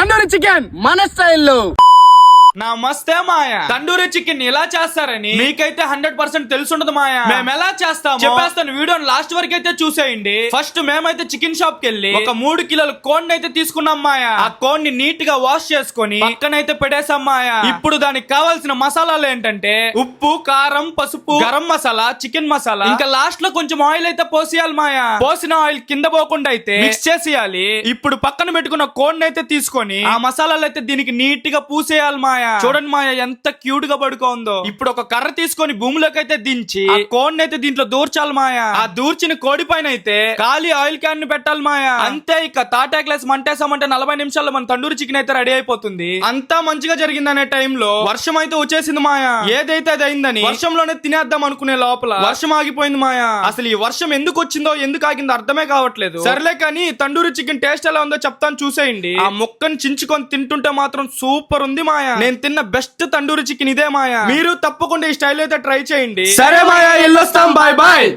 Tandoori chicken మన స్టైల్లో. నమస్తే మాయా. తండూరి చికెన్ ఎలా చేస్తారని మీకైతే 100% తెలుసుండదు మాయా. మేము ఎలా చేస్తాం చెప్పేస్తాను, వీడియోని లాస్ట్ వరకు అయితే చూసేయండి. ఫస్ట్ మేమైతే చికెన్ షాప్ కి వెళ్ళి ఒక 3 కిలోల కోడిని అయితే తీసుకున్నాం మాయా. ఆ కోడిని నీట్ గా వాష్ చేసుకొని పక్కనైతే పెట్టేసాం మాయా. ఇప్పుడు దానికి కావాల్సిన మసాలాలు ఏంటంటే ఉప్పు, కారం, పసుపు, గరం మసాలా, చికెన్ మసాలా, ఇంకా లాస్ట్ లో కొంచెం ఆయిల్ అయితే పోసేయాలి మాయా. పోసిన ఆయిల్ కింద పోకుండా అయితే మిక్స్ చేసేయాలి. ఇప్పుడు పక్కన పెట్టుకున్న కోడిని అయితే తీసుకొని ఆ మసాలాలు అయితే దీనికి నీట్ గా పూసేయాలి మాయా. చూడండి మాయా ఎంత క్యూట్ గా పడుకోందో. ఇప్పుడు ఒక కర్ర తీసుకొని భూమిలోకి అయితే దించి ఆ కోడిని అయితే దీంట్లో దూర్చాలి మాయా. ఆ దూర్చిన కోడి పైన అయితే ఖాళీ ఆయిల్ క్యాన్ ని పెట్టాలి మాయా. అంతే, ఇక తాటాక్లేసి మంటేసామంటే 40 నిమిషాల్లో మన తండూరి చికెన్ అయితే రెడీ అయిపోతుంది. అంతా మంచిగా జరిగిందనే టైంలో వర్షం అయితే వచ్చేసింది మాయా. ఏదైతే అది అయిందని వర్షంలోనే తినేద్దాం అనుకునే లోపల వర్షం ఆగిపోయింది మాయా. అసలు ఈ వర్షం ఎందుకు వచ్చిందో ఎందుకు ఆగిందో అర్థమే కావట్లేదు. సర్లే కానీ తండూరి చికెన్ టేస్ట్ ఎలా ఉందో చెప్తాను చూసేయండి. ఆ ముక్కను చించుకొని తింటుంటే మాత్రం సూపర్ ఉంది మాయా. నేను తిన్న బెస్ట్ తండూరి చికెన్ ఇదే మాయా. మీరు తప్పకుండా ఈ స్టైల్ అయితే ట్రై చేయండి. సరే మాయా, వెళ్ళొస్తాం. Bye bye.